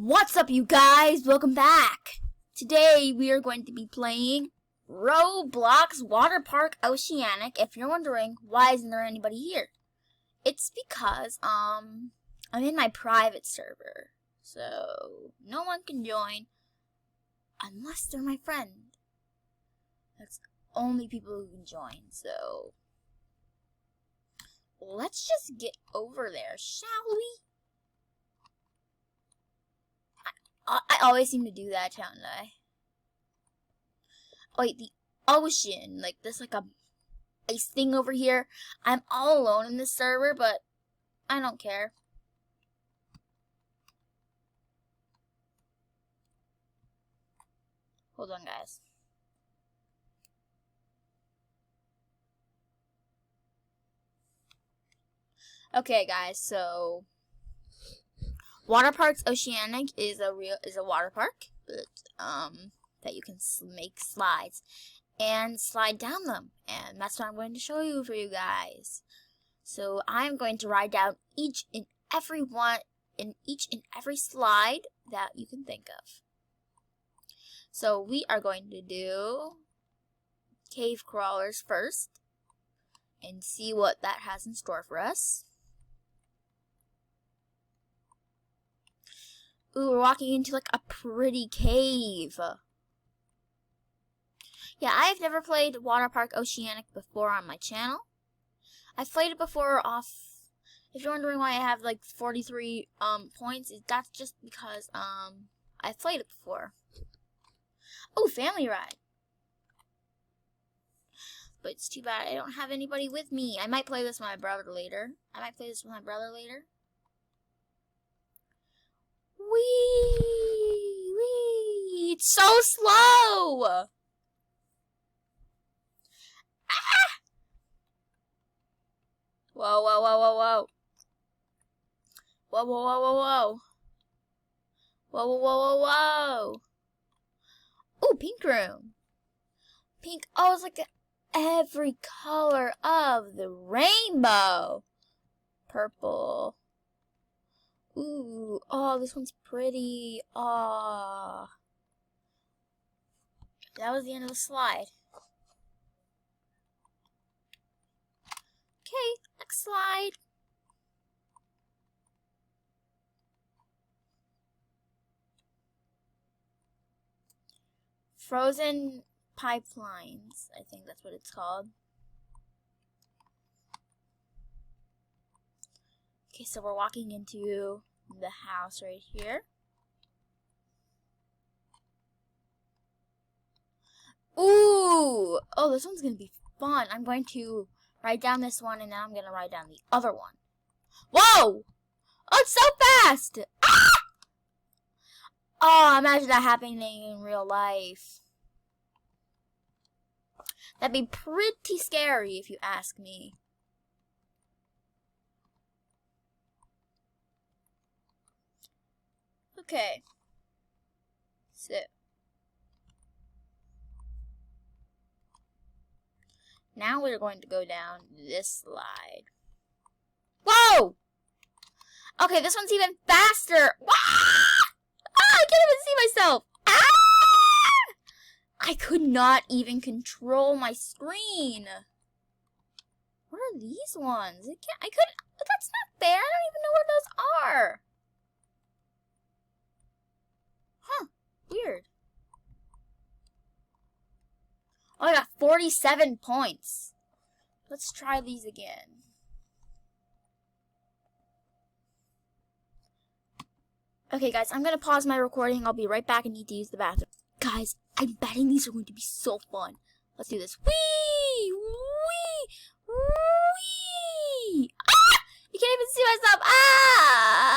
What's up, you guys? Welcome back. Today we are going to be playing Roblox Waterpark Ocieancic. If you're wondering why isn't there anybody here, it's because I'm in my private server, so no one can join unless they're my friend. That's only people who can join. So let's just get over there, shall we? I always seem to do that, don't I? Oh, wait, the ocean. Like, there's like a ice thing over here. I'm all alone in this server, but I don't care. Hold on, guys. Okay, guys, so Waterpark's Ocieancic is a water park, but that you can make slides and slide down them, and that's what I'm going to show you for you guys. So I'm going to ride down each and every slide that you can think of. So we are going to do cave crawlers first and see what that has in store for us. Ooh, we're walking into like a pretty cave. Yeah, I've never played Waterpark Ocieancic before on my channel. I've played it before off. If you're wondering why I have like 43 points, that's just because I've played it before. Oh, family ride. But it's too bad I don't have anybody with me. I might play this with my brother later. Wee! It's so slow! Ah! Whoa, whoa, whoa, whoa, whoa. Whoa, whoa, whoa, whoa, whoa. Whoa, whoa, whoa, whoa, whoa. Ooh, pink room. Pink, oh, it's like every color of the rainbow. Purple. Ooh, oh, this one's pretty. Oh. That was the end of the slide. Okay, next slide. Frozen pipelines, I think that's what it's called. Okay, so we're walking into the house right here. Ooh! Oh, this one's gonna be fun. I'm going to ride down this one, and then I'm gonna ride down the other one. Whoa! Oh, it's so fast! Ah! Oh, imagine that happening in real life. That'd be pretty scary if you ask me. Okay. So. Now we're going to go down this slide. Whoa! Okay, this one's even faster. Ah! I can't even see myself. Ah! I could not even control my screen. What are these ones? That's not fair. I don't even know what those are. Huh, weird. Oh, I got 47 points. Let's try these again. Okay, guys, I'm going to pause my recording. I'll be right back. I need to use the bathroom. Guys, I'm betting these are going to be so fun. Let's do this. Whee! Whee! Whee! Ah! You can't even see myself. Ah!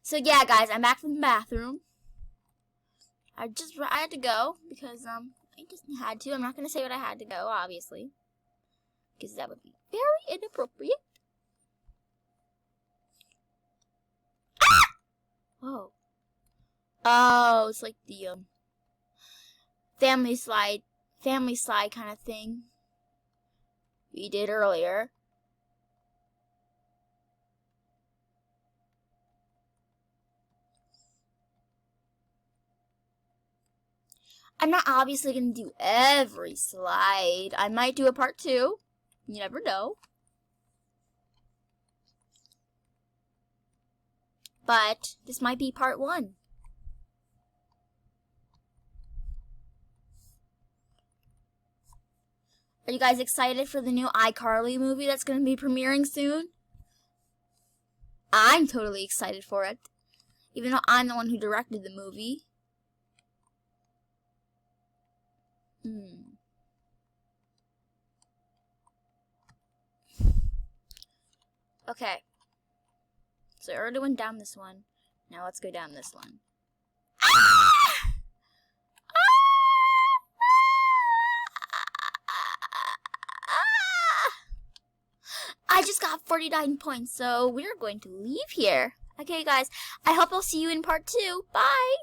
So, yeah, guys, I'm back from the bathroom. I had to go because I just had to. I'm not going to say what I had to go, obviously, because that would be very inappropriate. Ah! Whoa. Oh, it's like the family slide kind of thing we did earlier. I'm not obviously going to do every slide. I might do a part 2. You never know. But this might be part 1. Are you guys excited for the new iCarly movie that's going to be premiering soon? I'm totally excited for it, even though I'm the one who directed the movie. Okay. So I already went down this one. Now let's go down this one. I just got 49 points, so we're going to leave here. Okay, guys, I hope I'll see you in part 2. Bye!